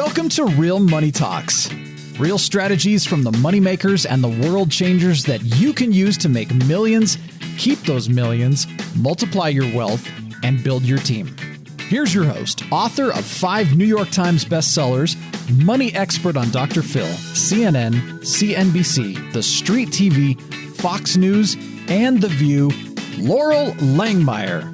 Welcome to Real Money Talks. Real strategies from the moneymakers and the world changers that you can use to make millions, keep those millions, multiply your wealth, and build your team. Here's your host, author of 5 New York Times bestsellers, money expert on Dr. Phil, CNN, CNBC, The Street TV, Fox News, and The View, Laurel Langmeyer.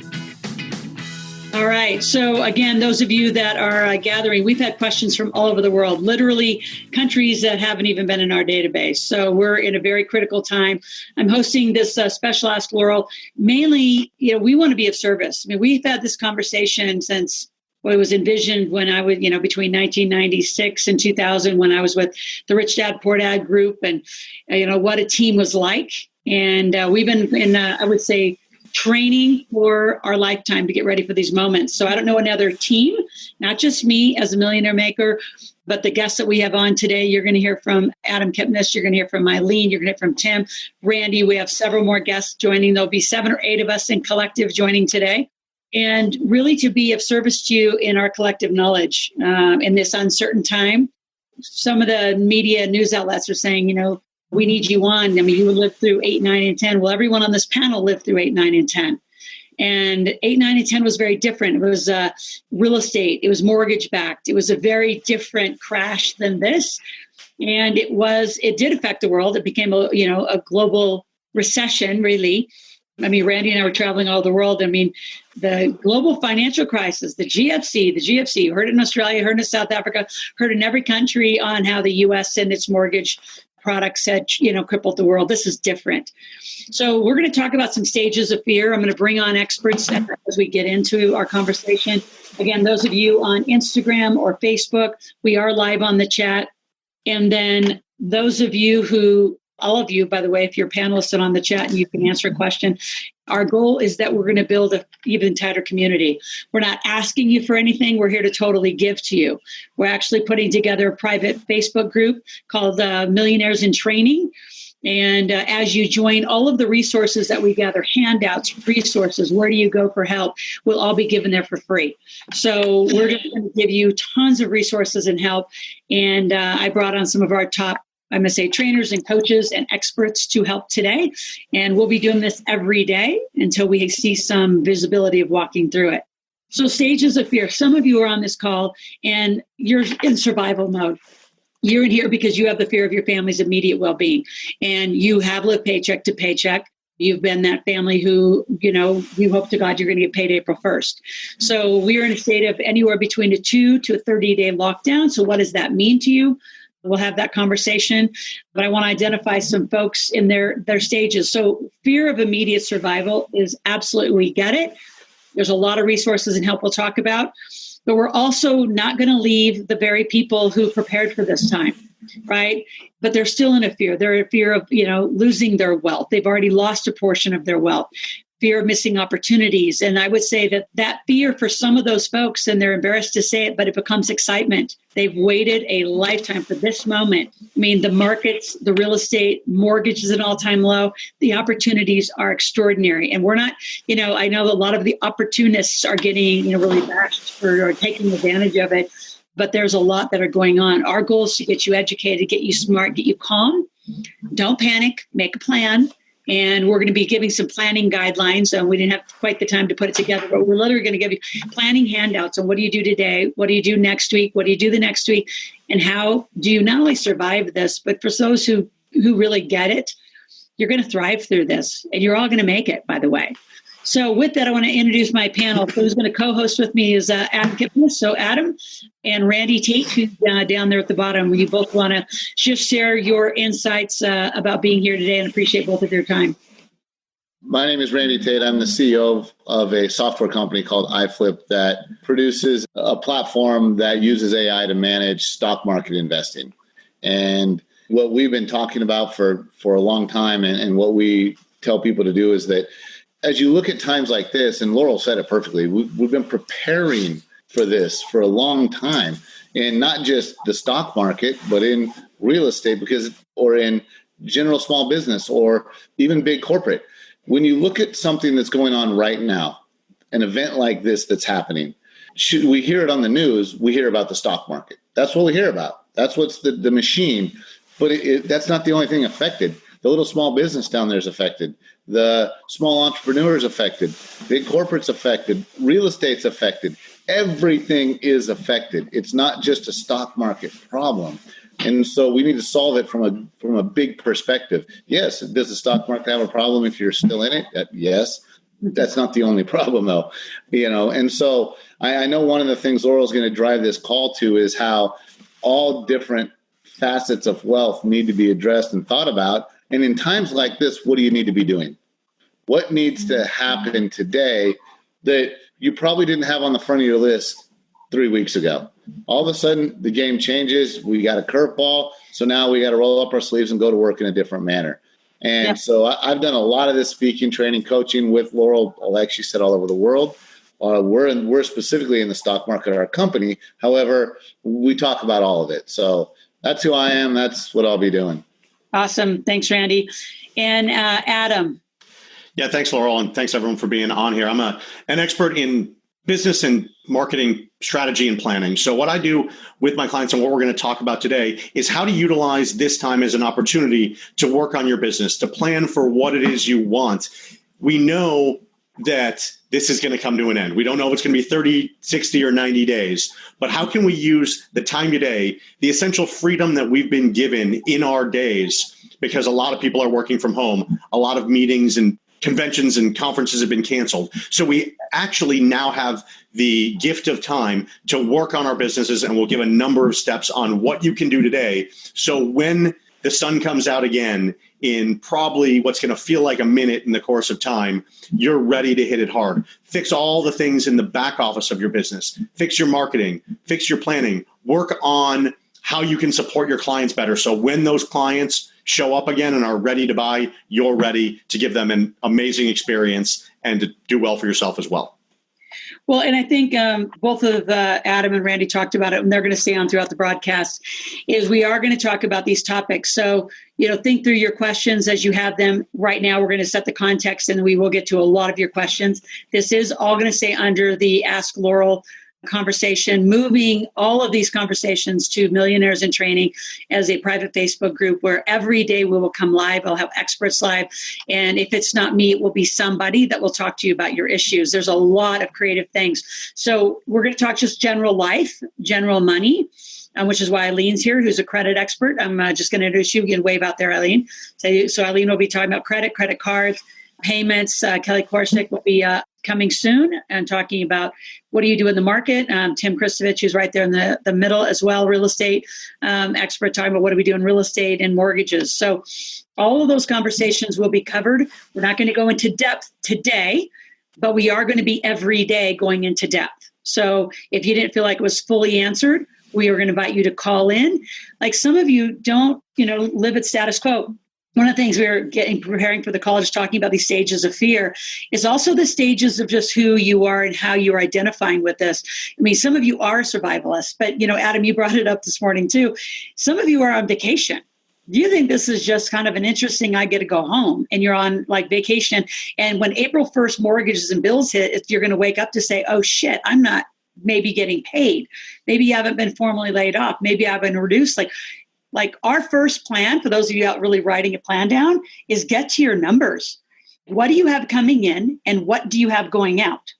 All right. So again, those of you that are gathering, we've had questions from all over the world, literally countries that haven't even been in our database. So we're in a very critical time. I'm hosting this special Ask Laurel. Mainly, we want to be of service. I mean, we've had this conversation since it was envisioned when I was, between 1996 and 2000, when I was with the Rich Dad Poor Dad group, and what a team was like. And we've been in, I would say, training for our lifetime to get ready for these moments. So I don't know another team, not just me as a millionaire maker, but the guests that we have on today. You're going to hear from Adam Kipnis. You're going to hear from Eileen. You're going to hear from Tim, Randy. We have several more guests joining. There'll be 7 or 8 of us in collective joining today. And really to be of service to you in our collective knowledge in this uncertain time. Some of the media news outlets are saying, we need you on. I mean, you lived through 8, 9, and 10. Well, everyone on this panel lived through 8, 9, and 10. And 8, 9, and 10 was very different. It was real estate. It was mortgage backed. It was a very different crash than this. And it did affect the world. It became a global recession, really. I mean, Randy and I were traveling all over the world. I mean, the global financial crisis, the GFC, you heard it in Australia, heard it in South Africa, heard in every country on how the U.S. and its mortgage products had, crippled the world. This is different. So we're going to talk about some stages of fear. I'm going to bring on experts as we get into our conversation. Again, those of you on Instagram or Facebook, we are live on the chat. And then those of you all of you, by the way, if you're panelists and on the chat and you can answer a question, our goal is that we're going to build an even tighter community. We're not asking you for anything. We're here to totally give to you. We're actually putting together a private Facebook group called Millionaires in Training. And as you join, all of the resources that we gather, handouts, resources, where do you go for help, will all be given there for free. So we're just going to give you tons of resources and help. And I brought on some of our top, I'm going to say, trainers and coaches and experts to help today. And we'll be doing this every day until we see some visibility of walking through it. So stages of fear. Some of you are on this call and you're in survival mode. You're in here because you have the fear of your family's immediate well-being. And you have lived paycheck to paycheck. You've been that family who, you hope to God you're going to get paid April 1st. So we're in a state of anywhere between a 2 to a 30-day lockdown. So what does that mean to you? We'll have that conversation, but I want to identify some folks in their stages. So fear of immediate survival is absolutely, we get it. There's a lot of resources and help we'll talk about, but we're also not going to leave the very people who prepared for this time, right? But they're still in a fear. They're in fear of, losing their wealth. They've already lost a portion of their wealth. Fear of missing opportunities. And I would say that fear for some of those folks, and they're embarrassed to say it, but it becomes excitement. They've waited a lifetime for this moment. I mean, the markets, the real estate, mortgage is at an all-time low. The opportunities are extraordinary. And we're not, I know a lot of the opportunists are getting, really bashed for taking advantage of it, but there's a lot that are going on. Our goal is to get you educated, get you smart, get you calm. Don't panic, make a plan. And we're going to be giving some planning guidelines. We didn't have quite the time to put it together, but we're literally going to give you planning handouts on what do you do today? What do you do next week? What do you do the next week? And how do you not only survive this, but for those who really get it, you're going to thrive through this. And you're all going to make it, by the way. So with that, I want to introduce my panel. So who's going to co-host with me is Adam Kipnis. So Adam and Randy Tate, who's down there at the bottom. You both want to just share your insights about being here today, and appreciate both of your time. My name is Randy Tate. I'm the CEO of a software company called iFlip that produces a platform that uses AI to manage stock market investing. And what we've been talking about for a long time, and what we tell people to do, is that as you look at times like this, and Laurel said it perfectly, we've been preparing for this for a long time, and not just the stock market, but in real estate, or in general small business, or even big corporate. When you look at something that's going on right now, an event like this that's happening, should we hear it on the news, we hear about the stock market. That's what we hear about. That's what's the machine. But that's not the only thing affected. The little small business down there is affected. The small entrepreneurs affected. Big corporates affected. Real estate's affected. Everything is affected. It's not just a stock market problem. And so we need to solve it from a big perspective. Yes, does the stock market have a problem if you're still in it? Yes. That's not the only problem, though. And so I know one of the things Laurel's going to drive this call to is how all different facets of wealth need to be addressed and thought about. And in times like this, what do you need to be doing? What needs to happen today that you probably didn't have on the front of your list 3 weeks ago? All of a sudden, the game changes. We got a curveball. So now we got to roll up our sleeves and go to work in a different manner. And so I've done a lot of this speaking, training, coaching with Laurel, like she said, all over the world. We're specifically in the stock market, our company. However, we talk about all of it. So that's who I am. That's what I'll be doing. Awesome. Thanks, Randy. And Adam. Yeah, thanks, Laurel. And thanks, everyone, for being on here. I'm an expert in business and marketing strategy and planning. So what I do with my clients and what we're going to talk about today is how to utilize this time as an opportunity to work on your business, to plan for what it is you want. We know that this is going to come to an end. We don't know if it's going to be 30, 60, or 90 days, but how can we use the time today, the essential freedom that we've been given in our days, because a lot of people are working from home, a lot of meetings and conventions and conferences have been canceled. So we actually now have the gift of time to work on our businesses, and we'll give a number of steps on what you can do today. So when the sun comes out again in probably what's going to feel like a minute in the course of time, you're ready to hit it hard. Fix all the things in the back office of your business. Fix your marketing, fix your planning, work on how you can support your clients better. So when those clients show up again and are ready to buy, you're ready to give them an amazing experience and to do well for yourself as well. Well, and I think both of Adam and Randy talked about it, and they're going to stay on throughout the broadcast, is we are going to talk about these topics. So, think through your questions as you have them. Right now, we're going to set the context, and we will get to a lot of your questions. This is all going to stay under the Ask Laurel Conversation, moving all of these conversations to Millionaires in Training as a private Facebook group where every day we will come live. I'll have experts live. And if it's not me, it will be somebody that will talk to you about your issues. There's a lot of creative things. So we're going to talk just general life, general money, which is why Eileen's here, who's a credit expert. I'm just going to introduce you. You can wave out there, Eileen. So Eileen will be talking about credit cards, payments. Kelly Korshik will be coming soon and talking about what do you do in the market. Tim Kristovich, who's right there in the middle as well, real estate expert, talking about what do we do in real estate and mortgages. So all of those conversations will be covered. We're not going to go into depth today, but we are going to be every day going into depth. So if you didn't feel like it was fully answered, we are going to invite you to call in. Like some of you don't, live at status quo. One of the things we were preparing for the call, just talking about these stages of fear, is also the stages of just who you are and how you're identifying with this. I mean, some of you are survivalists, but, Adam, you brought it up this morning too. Some of you are on vacation. You think this is just kind of an interesting, I get to go home, and you're on like vacation. And when April 1st mortgages and bills hit, you're going to wake up to say, oh shit, I'm not maybe getting paid. Maybe you haven't been formally laid off. Maybe I've been reduced. Like our first plan, for those of you out really writing a plan down, is get to your numbers. What do you have coming in and what do you have going out?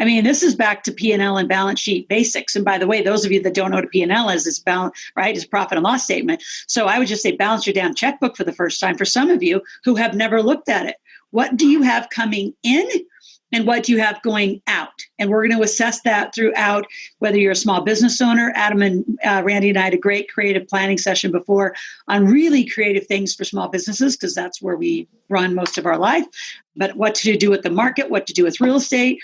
I mean, this is back to P&L and balance sheet basics. And by the way, those of you that don't know what a P&L is, it's balance, right? It's profit and loss statement. So I would just say balance your damn checkbook for the first time for some of you who have never looked at it. What do you have coming in? And what do you have going out? And we're going to assess that throughout, whether you're a small business owner. Adam and Randy and I had a great creative planning session before on really creative things for small businesses, because that's where we run most of our life. But what to do with the market, what to do with real estate,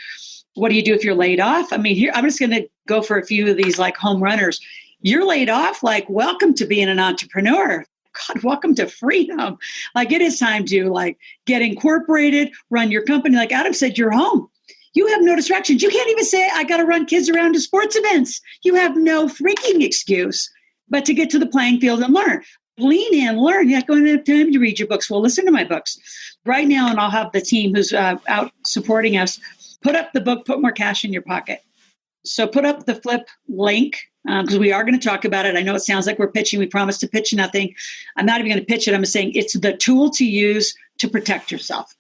what do you do if you're laid off? I mean, here, I'm just going to go for a few of these like home runners. You're laid off, like, welcome to being an entrepreneur. God, welcome to freedom. Like it is time to like get incorporated, run your company. Like Adam said, you're home. You have no distractions. You can't even say, I got to run kids around to sports events. You have no freaking excuse but to get to the playing field and learn. Lean in, learn. You're not going to have time to read your books. Well, listen to my books right now. And I'll have the team who's out supporting us put up the book, Put More Cash in Your Pocket. So put up the flip link because we are going to talk about it. I know it sounds like we're pitching. We promised to pitch nothing. I'm not even going to pitch it. I'm saying it's the tool to use to protect yourself.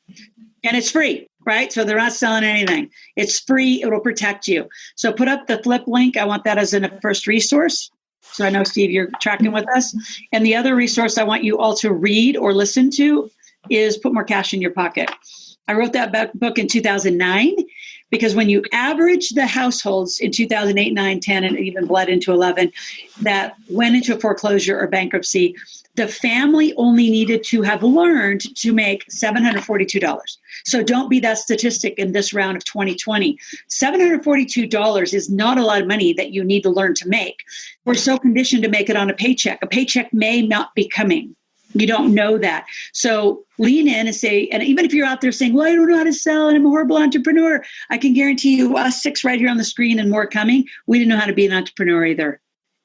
And it's free, right? So they're not selling anything. It's free. It'll protect you. So put up the flip link. I want that as a first resource. So I know, Steve, you're tracking with us. And the other resource I want you all to read or listen to is Put More Cash in Your Pocket. I wrote that book in 2009 because when you average the households in 2008, 9, 10, and even bled into 11 that went into foreclosure or bankruptcy, the family only needed to have learned to make $742. So don't be that statistic in this round of 2020. $742 is not a lot of money that you need to learn to make. We're so conditioned to make it on a paycheck. A paycheck may not be coming. You don't know that. So lean in and say, and even if you're out there saying, well, I don't know how to sell and I'm a horrible entrepreneur, I can guarantee you us 6 right here on the screen and more coming, we didn't know how to be an entrepreneur either.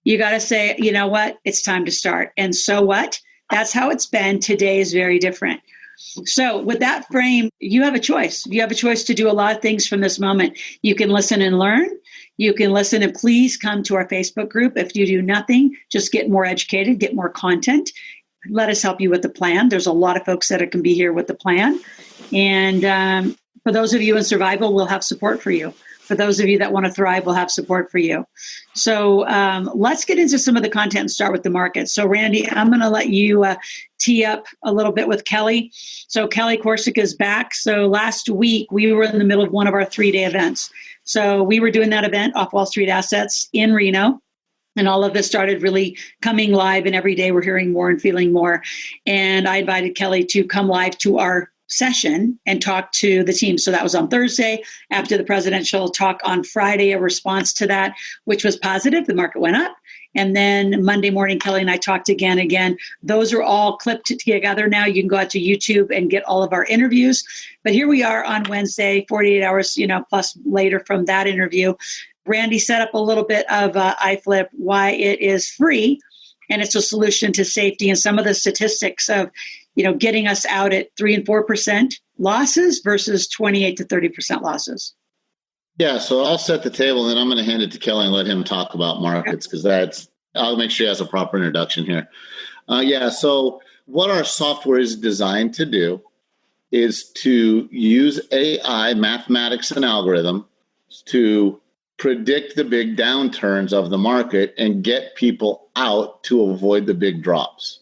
You got to say, you know what? It's time to start. And so what? That's how it's been. Today is very different. So with that frame, you have a choice. You have a choice to do a lot of things from this moment. You can listen and learn. You can listen and please come to our Facebook group. If you do nothing, just get more educated, get more content. Let us help you with the plan. There's a lot of folks that can be here with the plan. And for those of you in survival, we'll have support for you. For those of you that want to thrive, we'll have support for you. So let's get into some of the content and start with the market. So Randy, I'm going to let you tee up a little bit with Kelly. So Kelly Corsica is back. So last week, we were in the middle of one of our 3-day events. So we were doing that event off Wall Street Assets in Reno. And all of this started really coming live. And every day we're hearing more and feeling more. And I invited Kelly to come live to our session and talk to the team. So that was on Thursday after the presidential talk on Friday, a response to that, which was positive. The market went up. And then Monday morning, Kelly and I talked again. Those are all clipped together now. You can go out to YouTube and get all of our interviews. But here we are on Wednesday, 48 hours, plus later from that interview. Randy set up a little bit of iFlip, why it is free. And it's a solution to safety and some of the statistics of getting us out at 3 and 4% losses versus 28 to 30% losses. Yeah, so I'll set the table and then I'm going to hand it to Kelly and let him talk about markets because I'll make sure he has a proper introduction here. So what our software is designed to do is to use AI, mathematics, and algorithm to predict the big downturns of the market and get people out to avoid the big drops.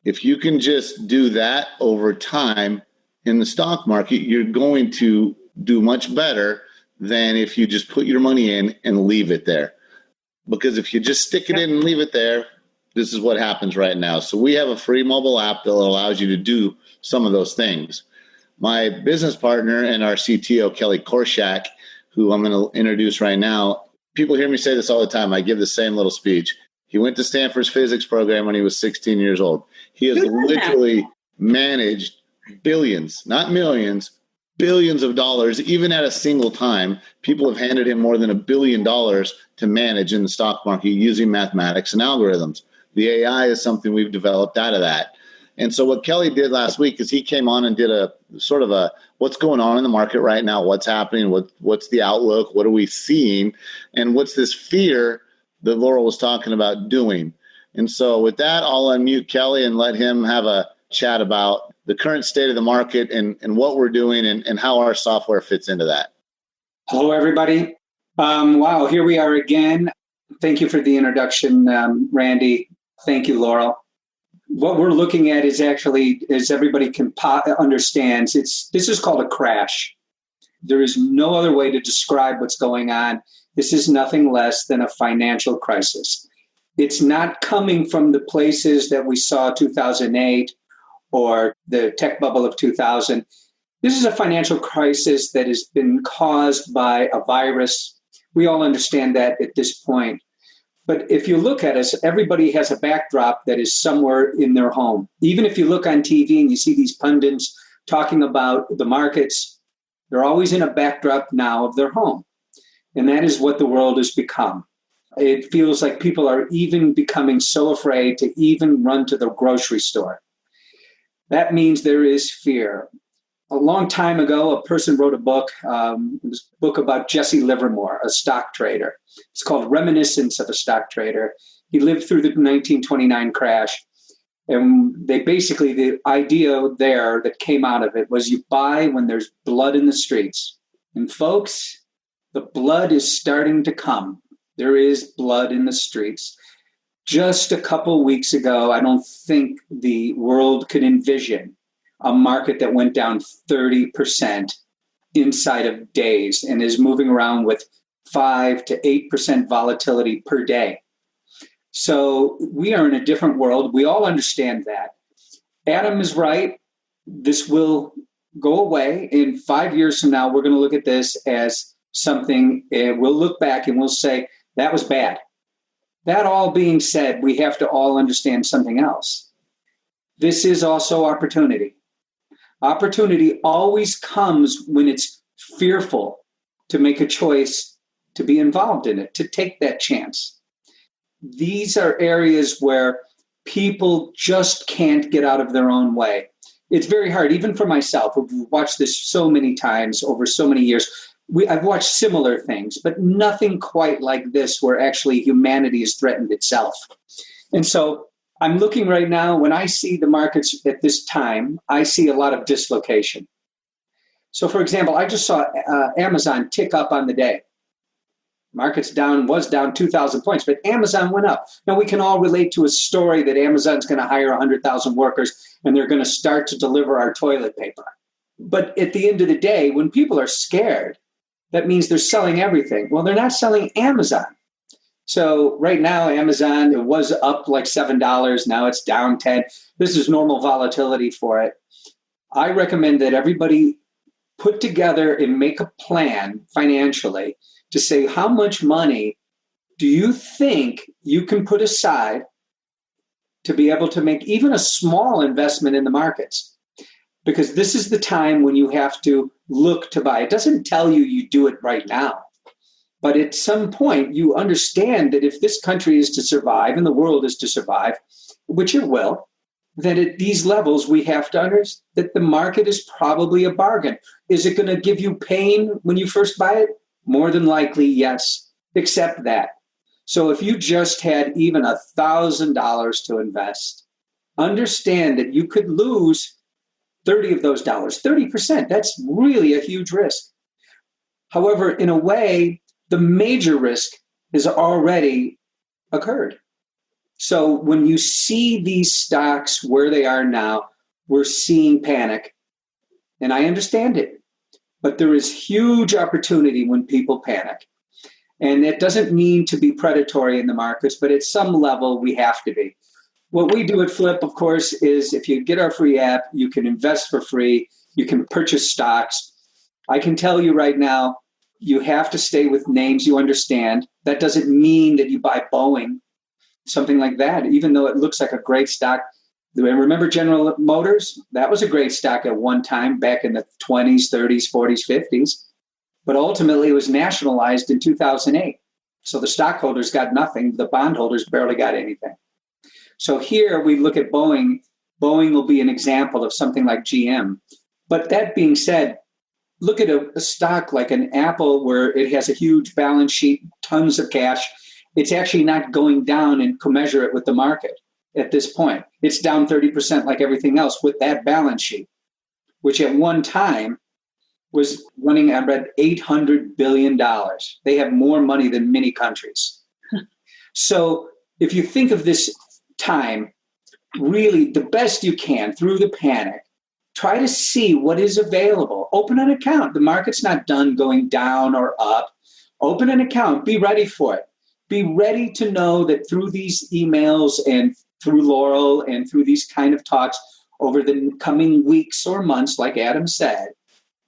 If you can just do that over time in the stock market, you're going to do much better than if you just put your money in and leave it there. Because if you just stick it in and leave it there, this is what happens right now. So we have a free mobile app that allows you to do some of those things. My business partner and our CTO, Kelly Korshak, who I'm going to introduce right now, people hear me say this all the time. I give the same little speech. He went to Stanford's physics program when he was 16 years old. He has literally managed billions, not millions, billions of dollars, even at a single time. People have handed him more than $1 billion to manage in the stock market using mathematics and algorithms. The AI is something we've developed out of that. And so what Kelly did last week is he came on and did a sort of a what's going on in the market right now, what's happening, what's the outlook, what are we seeing, and what's this fear that Laurel was talking about doing. And so with that, I'll unmute Kelly and let him have a chat about the current state of the market and what we're doing and how our software fits into that. Hello, everybody. Wow, here we are again. Thank you for the introduction, Randy. Thank you, Laurel. What we're looking at is actually, as everybody understands, this is called a crash. There is no other way to describe what's going on. This is nothing less than a financial crisis. It's not coming from the places that we saw 2008 or the tech bubble of 2000. This is a financial crisis that has been caused by a virus. We all understand that at this point. But if you look at us, everybody has a backdrop that is somewhere in their home. Even if you look on TV and you see these pundits talking about the markets, they're always in a backdrop now of their home. And that is what the world has become. It feels like people are even becoming so afraid to even run to the grocery store. That means there is fear. a long time ago, a person wrote a book. It was a book about Jesse Livermore, a stock trader. It's called Reminiscence of a Stock Trader. He lived through the 1929 crash. And the idea there that came out of it was you buy when there's blood in the streets. And folks, the blood is starting to come. There is blood in the streets. Just a couple weeks ago, I don't think the world could envision a market that went down 30% inside of days and is moving around with 5 to 8% volatility per day. So we are in a different world. We all understand that. Adam is right. This will go away. In 5 years from now, we're going to look at this as something, we'll look back and we'll say, that was bad. That all being said, we have to all understand something else. This is also opportunity. Opportunity always comes when it's fearful to make a choice to be involved in it, to take that chance. These are areas where people just can't get out of their own way. It's very hard, even for myself. We've watched this so many times over so many years. I've watched similar things, but nothing quite like this where actually humanity has threatened itself. And so I'm looking right now, when I see the markets at this time, I see a lot of dislocation. So for example, I just saw Amazon tick up on the day. Market's was down 2,000 points, but Amazon went up. Now we can all relate to a story that Amazon's going to hire 100,000 workers and they're going to start to deliver our toilet paper. But at the end of the day, when people are scared, that means they're selling everything. Well, they're not selling Amazon. So right now, Amazon, it was up like $7. Now it's down 10. This is normal volatility for it. I recommend that everybody put together and make a plan financially to say, how much money do you think you can put aside to be able to make even a small investment in the markets? Because this is the time when you have to look to buy. It doesn't tell you do it right now. But at some point, you understand that if this country is to survive and the world is to survive, which it will, then at these levels, we have to understand that the market is probably a bargain. Is it going to give you pain when you first buy it? More than likely, yes. Accept that. So if you just had even $1,000 to invest, understand that you could lose 30 of those dollars, 30%. That's really a huge risk. However, in a way, the major risk has already occurred. So when you see these stocks where they are now, we're seeing panic. And I understand it. But there is huge opportunity when people panic. And it doesn't mean to be predatory in the markets, but at some level, we have to be. What we do at Flip, of course, is if you get our free app, you can invest for free. You can purchase stocks. I can tell you right now, you have to stay with names you understand. That doesn't mean that you buy Boeing, something like that, even though it looks like a great stock. Remember General Motors? That was a great stock at one time back in the 20s, 30s, 40s, 50s. But ultimately, it was nationalized in 2008. So the stockholders got nothing. The bondholders barely got anything. So here we look at Boeing. Boeing will be an example of something like GM. But that being said, look at a stock like an Apple where it has a huge balance sheet, tons of cash. It's actually not going down and commensurate it with the market at this point. It's down 30% like everything else with that balance sheet, which at one time was running at $800 billion. They have more money than many countries. So if you think of this time, really the best you can through the panic, try to see what is available. Open an account. The market's not done going down or up. Open an account. Be ready for it. Be ready to know that through these emails and through Loral and through these kind of talks over the coming weeks or months, like Adam said,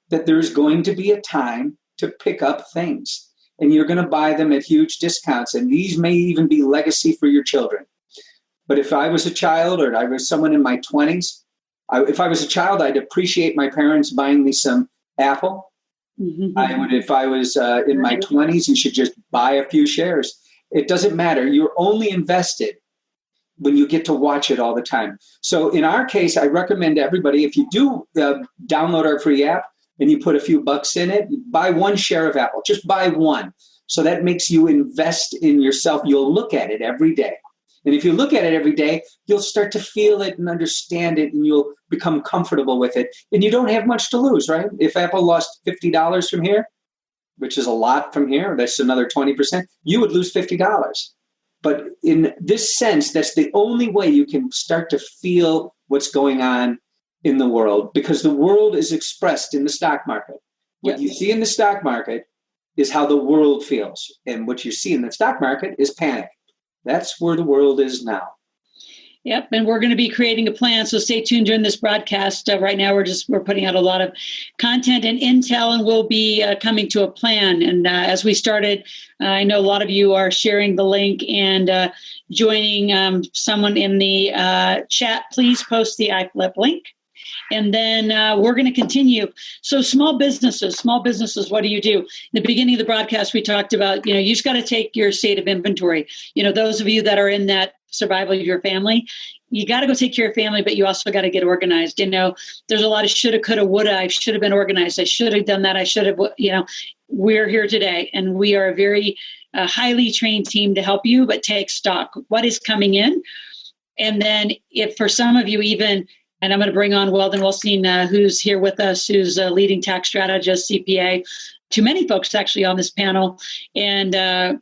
that there's going to be a time to pick up things. And you're going to buy them at huge discounts. And these may even be legacy for your children. But if I was a child or I was someone in my 20s, if I was a child, I'd appreciate my parents buying me some Apple. Mm-hmm. I would, if I was in my 20s, you should just buy a few shares. It doesn't matter. You're only invested when you get to watch it all the time. So in our case, I recommend everybody, if you do download our free app and you put a few bucks in it, buy one share of Apple, just buy one. So that makes you invest in yourself. You'll look at it every day. And if you look at it every day, you'll start to feel it and understand it, and you'll become comfortable with it. And you don't have much to lose, right? If Apple lost $50 from here, which is a lot from here, that's another 20%, you would lose $50. But in this sense, that's the only way you can start to feel what's going on in the world, because the world is expressed in the stock market. What you see in the stock market is how the world feels. And what you see in the stock market is panic. That's where the world is now. Yep, and we're going to be creating a plan, so stay tuned during this broadcast. Right now, we're putting out a lot of content and intel, and we'll be coming to a plan. And as we started, I know a lot of you are sharing the link and joining someone in the chat. Please post the iFlip link. And then we're going to continue. So small businesses, what do you do? In the beginning of the broadcast, we talked about, you just got to take your state of inventory. Those of you that are in that survival of your family, you got to go take care of family, but you also got to get organized. There's a lot of shoulda, coulda, woulda. I should have been organized. I should have done that. I should have, we're here today, and we are a very highly trained team to help you, but take stock. What is coming in? And then if for some of you even, and I'm going to bring on Weldon Wilstein, who's here with us, who's a leading tax strategist, CPA, to many folks actually on this panel. And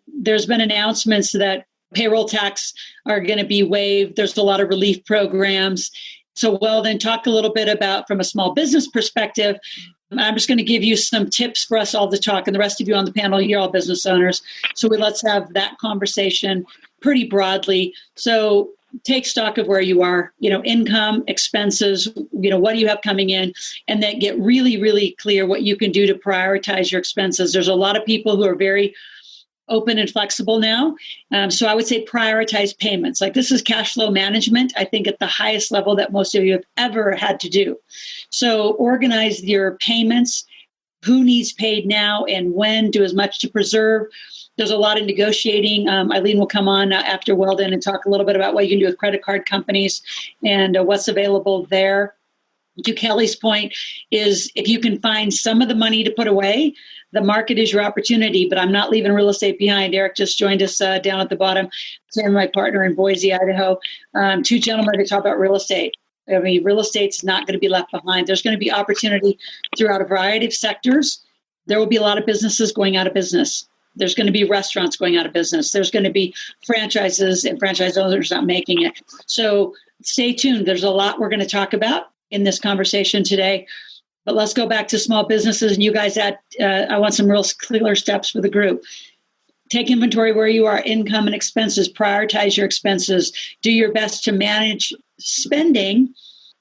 there's been announcements that payroll tax are going to be waived. There's a lot of relief programs. So Weldon, talk a little bit about, from a small business perspective, I'm just going to give you some tips for us all to talk. And the rest of you on the panel, you're all business owners. So let's have that conversation pretty broadly. So take stock of where you are, income, expenses, what do you have coming in, and then get really, really clear what you can do to prioritize your expenses. There's a lot of people who are very open and flexible now. So I would say prioritize payments. Like, this is cash flow management, I think, at the highest level that most of you have ever had to do. So organize your payments, who needs paid now and when, do as much to preserve. There's a lot of negotiating. Eileen will come on after Weldon and talk a little bit about what you can do with credit card companies and what's available there. To Kelly's point is, if you can find some of the money to put away, the market is your opportunity. But I'm not leaving real estate behind. Eric just joined us down at the bottom. Sam, my partner in Boise, Idaho. Two gentlemen to talk about real estate. I mean, real estate's not going to be left behind. There's going to be opportunity throughout a variety of sectors. There will be a lot of businesses going out of business. There's going to be restaurants going out of business. There's going to be franchises and franchise owners not making it. So stay tuned. There's a lot we're going to talk about in this conversation today. But let's go back to small businesses. And you guys, I want some real clear steps for the group. Take inventory where you are, income and expenses. Prioritize your expenses. Do your best to manage spending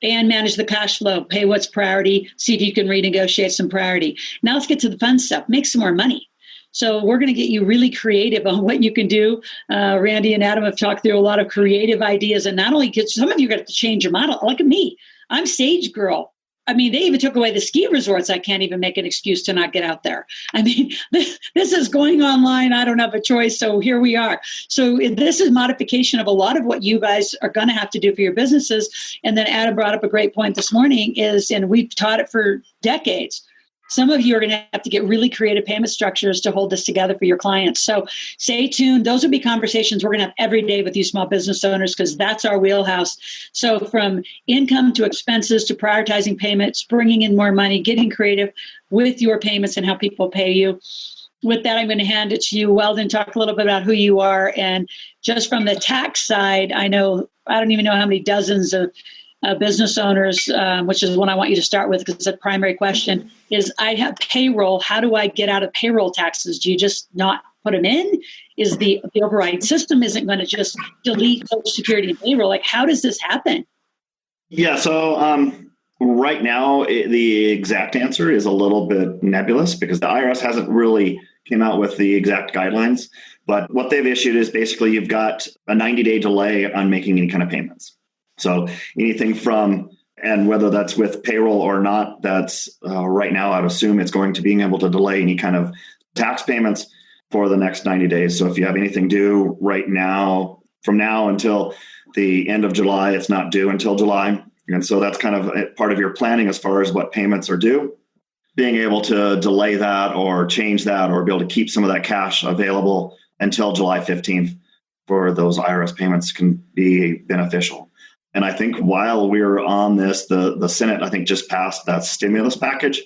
and manage the cash flow. Pay what's priority. See if you can renegotiate some priority. Now let's get to the fun stuff. Make some more money. So we're going to get you really creative on what you can do. Randy and Adam have talked through a lot of creative ideas. And not only some of you got to change your model. Look at me. I'm stage girl. I mean, they even took away the ski resorts. I can't even make an excuse to not get out there. I mean, this is going online. I don't have a choice. So here we are. So this is modification of a lot of what you guys are going to have to do for your businesses. And then Adam brought up a great point this morning and we've taught it for decades. Some of you are going to have to get really creative payment structures to hold this together for your clients. So stay tuned. Those will be conversations we're going to have every day with you small business owners, because that's our wheelhouse. So from income to expenses to prioritizing payments, bringing in more money, getting creative with your payments and how people pay you. With that, I'm going to hand it to you, Weldon. Talk a little bit about who you are. And just from the tax side, I don't even know how many dozens of business owners, which is one I want you to start with, because the primary question is, I have payroll. How do I get out of payroll taxes? Do you just not put them in? Is the override system isn't going to just delete Social Security and payroll? Like, how does this happen? Yeah, so right now, the exact answer is a little bit nebulous, because the IRS hasn't really came out with the exact guidelines. But what they've issued is basically you've got a 90-day delay on making any kind of payments. So anything from, and whether that's with payroll or not, that's right now, I'd assume it's going to being able to delay any kind of tax payments for the next 90 days. So if you have anything due right now, from now until the end of July, it's not due until July. And so that's kind of part of your planning as far as what payments are due. Being able to delay that or change that or be able to keep some of that cash available until July 15th for those IRS payments can be beneficial. And I think while we're on this, the Senate, I think, just passed that stimulus package,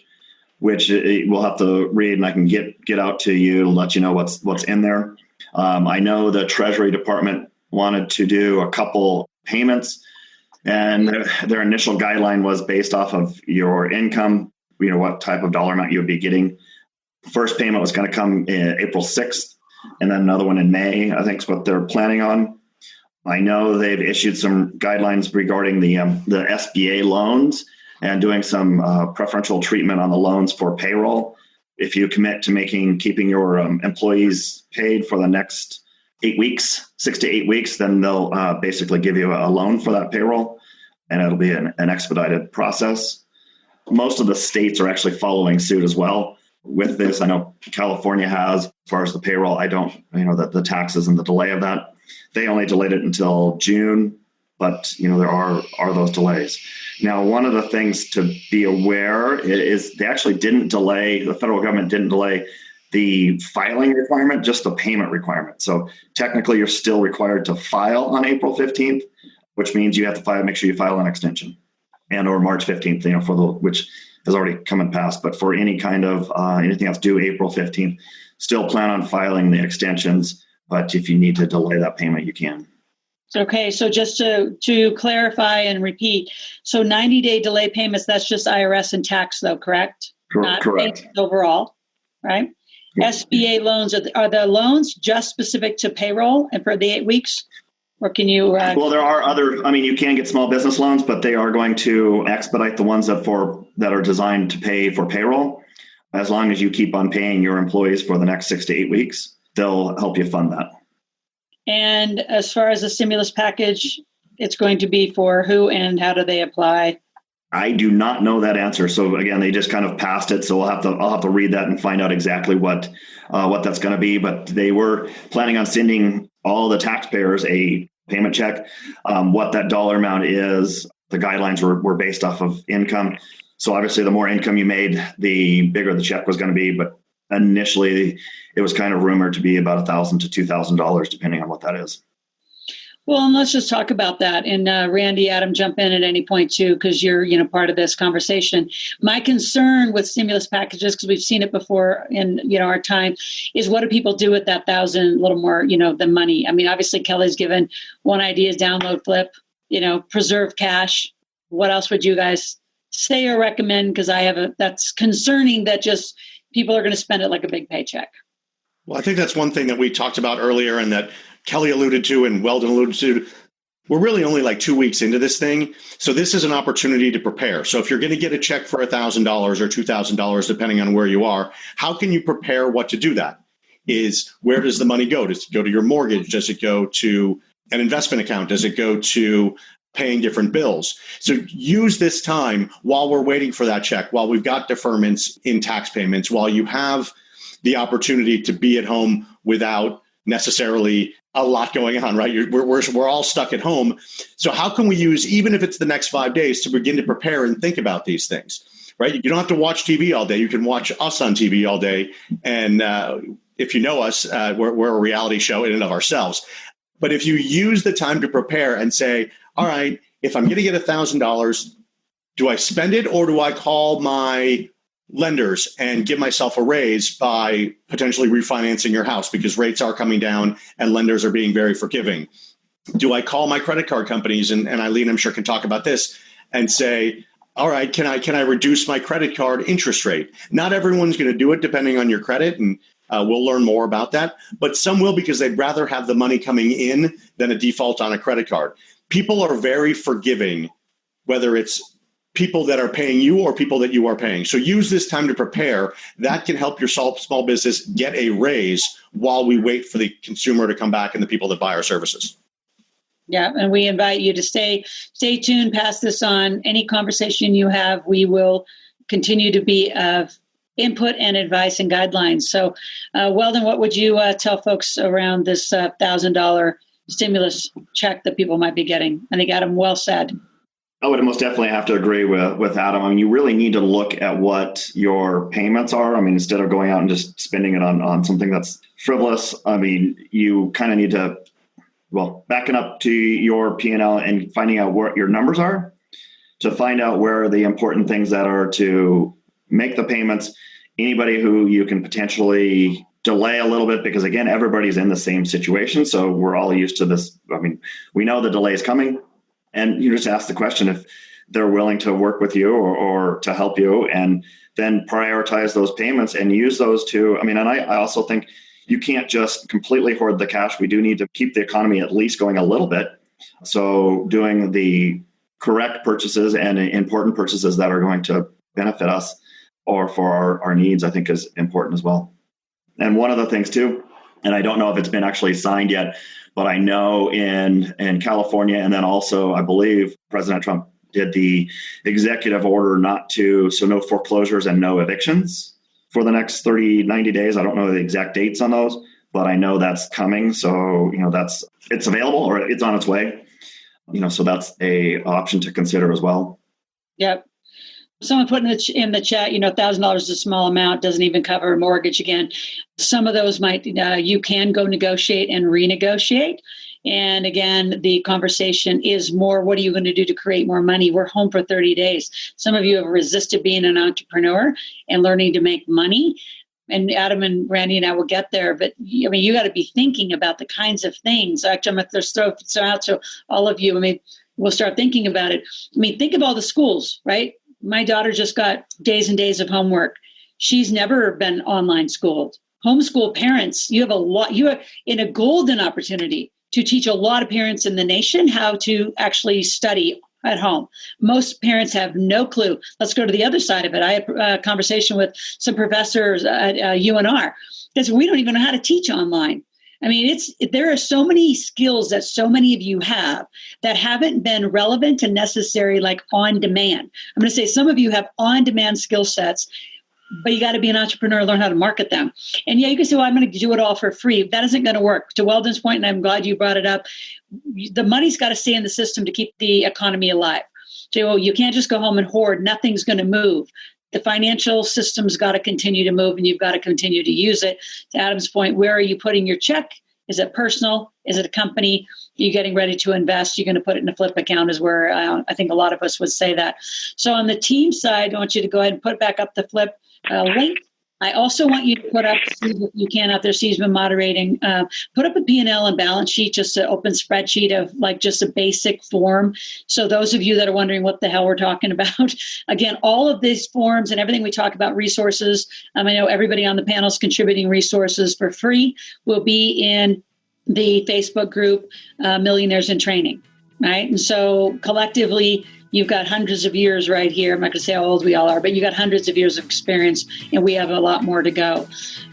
which we'll have to read, and I can get out to you to let you know what's in there. I know the Treasury Department wanted to do a couple payments, and their initial guideline was based off of your income, what type of dollar amount you would be getting. First payment was going to come April 6th, and then another one in May, I think is what they're planning on. I know they've issued some guidelines regarding the SBA loans and doing some preferential treatment on the loans for payroll. If you commit to keeping your employees paid for the next 8 weeks, 6 to 8 weeks, then they'll basically give you a loan for that payroll, and it'll be an expedited process. Most of the states are actually following suit as well with this. I know California has, as far as the payroll. I don't, the taxes and the delay of that. They only delayed it until June, but there are those delays. Now, one of the things to be aware is they actually didn't delay, the federal government didn't delay the filing requirement, just the payment requirement. So technically, you're still required to file on April 15th, which means you have to make sure you file an extension, and or March 15th, which has already come and passed. But for any kind of anything that's due April 15th, still plan on filing the extensions. But if you need to delay that payment, you can. Okay, so just to clarify and repeat, so 90-day delay payments, that's just IRS and tax though, correct? Not correct. Overall, right? SBA loans, are the loans just specific to payroll and for the 8 weeks? Or can you? Well, there are other, you can get small business loans, but they are going to expedite the ones that are designed to pay for payroll. As long as you keep on paying your employees for the next 6 to 8 weeks, they'll help you fund that. And as far as the stimulus package, it's going to be for who and how do they apply? I do not know that answer. So again, they just kind of passed it. So I'll have to read that and find out exactly what that's going to be. But they were planning on sending all the taxpayers a payment check. What that dollar amount is, the guidelines were based off of income. So obviously, the more income you made, the bigger the check was going to be. But initially, it was kind of rumored to be about $1,000 to $2,000, depending on what that is. Well, and let's just talk about that. And Randy, Adam, jump in at any point too, because you're part of this conversation. My concern with stimulus packages, because we've seen it before in our time, is what do people do with that $1,000, a little more, the money? Obviously Kelly's given one idea is download, flip, preserve cash. What else would you guys say or recommend? Because that's concerning that just people are going to spend it like a big paycheck. Well, I think that's one thing that we talked about earlier and that Kelly alluded to and Weldon alluded to. We're really only like 2 weeks into this thing. So this is an opportunity to prepare. So if you're going to get a check for $1,000 or $2,000, depending on where you are, how can you prepare what to do that? Where does the money go? Does it go to your mortgage? Does it go to an investment account? Does it go to paying different bills? So use this time while we're waiting for that check, while we've got deferments in tax payments, while you have the opportunity to be at home without necessarily a lot going on, right? We're all stuck at home. So how can we use, even if it's the next 5 days, to begin to prepare and think about these things, right? You don't have to watch TV all day. You can watch us on TV all day. And if you know us, we're a reality show in and of ourselves. But if you use the time to prepare and say, all right, if I'm going to get $1,000, do I spend it or do I call my lenders and give myself a raise by potentially refinancing your house because rates are coming down and lenders are being very forgiving? Do I call my credit card companies, and Eileen, I'm sure, can talk about this, and say, all right, can I reduce my credit card interest rate? Not everyone's going to do it depending on your credit, and we'll learn more about that. But some will because they'd rather have the money coming in than a default on a credit card. People are very forgiving, whether it's people that are paying you or people that you are paying. So use this time to prepare. That can help your small business get a raise while we wait for the consumer to come back and the people that buy our services. Yeah, and we invite you to stay tuned, pass this on. Any conversation you have, we will continue to be of input and advice and guidelines. So, Weldon, what would you tell folks around this $1,000 stimulus check that people might be getting. I think Adam well said. I would most definitely have to agree with Adam. I mean, you really need to look at what your payments are. I mean, instead of going out and just spending it on something that's frivolous, I mean, you kind of need to, backing up to your P&L and finding out what your numbers are to find out where the important things that are to make the payments. Anybody who you can potentially delay a little bit, because again, everybody's in the same situation. So we're all used to this. I mean, we know the delay is coming. And you just ask the question if they're willing to work with you or to help you, and then prioritize those payments and use those to, and I also think you can't just completely hoard the cash. We do need to keep the economy at least going a little bit. So doing the correct purchases and important purchases that are going to benefit us or for our needs, I think is important as well. And one of the things too, and I don't know if it's been actually signed yet, but I know in California, and then also I believe President Trump did the executive order so no foreclosures and no evictions for the next 90 days. I don't know the exact dates on those, but I know that's coming. So, it's available or it's on its way, so that's a option to consider as well. Yep. Someone put in the chat, $1,000 is a small amount, doesn't even cover a mortgage again. Some of those you can go negotiate and renegotiate. And again, the conversation is more, what are you going to do to create more money? We're home for 30 days. Some of you have resisted being an entrepreneur and learning to make money. And Adam and Randy and I will get there. But you got to be thinking about the kinds of things. Actually, I'm going to throw out so all of you, we'll start thinking about it. Think of all the schools, right? My daughter just got days and days of homework. She's never been online schooled. Homeschool parents, you are in a golden opportunity to teach a lot of parents in the nation how to actually study at home. Most parents have no clue. Let's go to the other side of it. I had a conversation with some professors at UNR because we don't even know how to teach online. There are so many skills that so many of you have that haven't been relevant and necessary, like on demand. I'm going to say some of you have on demand skill sets, but you got to be an entrepreneur, learn how to market them. And you can say, well, I'm going to do it all for free. That isn't going to work. To Weldon's point, and I'm glad you brought it up, the money's got to stay in the system to keep the economy alive. So you can't just go home and hoard. Nothing's going to move. The financial system's got to continue to move, and you've got to continue to use it. To Adam's point, where are you putting your check? Is it personal? Is it a company? Are you getting ready to invest? You're going to put it in a flip account is where I think a lot of us would say that. So on the team side, I want you to go ahead and put back up the flip link. I also want you to put up, if you can out there, Steve's been moderating, put up a P&L and balance sheet, just an open spreadsheet of just a basic form. So those of you that are wondering what the hell we're talking about, again, all of these forms and everything we talk about, resources, I know everybody on the panel is contributing resources for free, will be in the Facebook group, Millionaires in Training, right? And so collectively, you've got hundreds of years right here. I'm not going to say how old we all are, but you got hundreds of years of experience, and we have a lot more to go.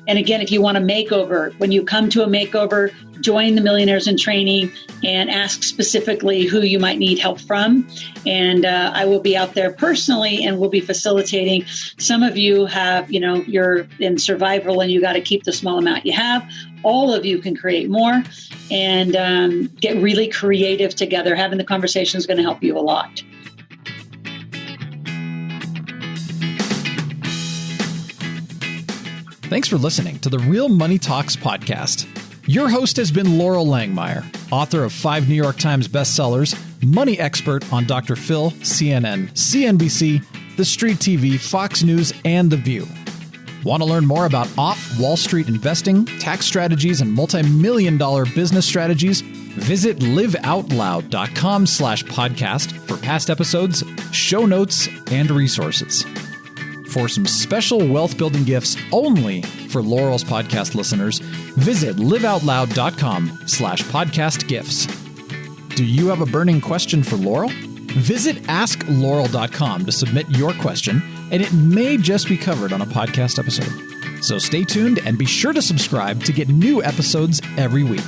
And again, if you want a makeover, when you come to a makeover, join the Millionaires in Training and ask specifically who you might need help from. And I will be out there personally and we'll be facilitating. Some of you have, you're in survival and you got to keep the small amount you have. All of you can create more and get really creative together. Having the conversation is going to help you a lot. Thanks for listening to the Real Money Talks podcast. Your host has been Laurel Langmeyer, author of 5 New York Times bestsellers, money expert on Dr. Phil, CNN, CNBC, The Street TV, Fox News, and The View. Want to learn more about off-Wall Street investing, tax strategies, and multi-million-dollar business strategies? Visit liveoutloud.com/podcast for past episodes, show notes, and resources. For some special wealth-building gifts only for Laurel's podcast listeners, visit liveoutloud.com/podcast gifts. Do you have a burning question for Laurel? Visit asklaurel.com to submit your question, and it may just be covered on a podcast episode. So stay tuned and be sure to subscribe to get new episodes every week.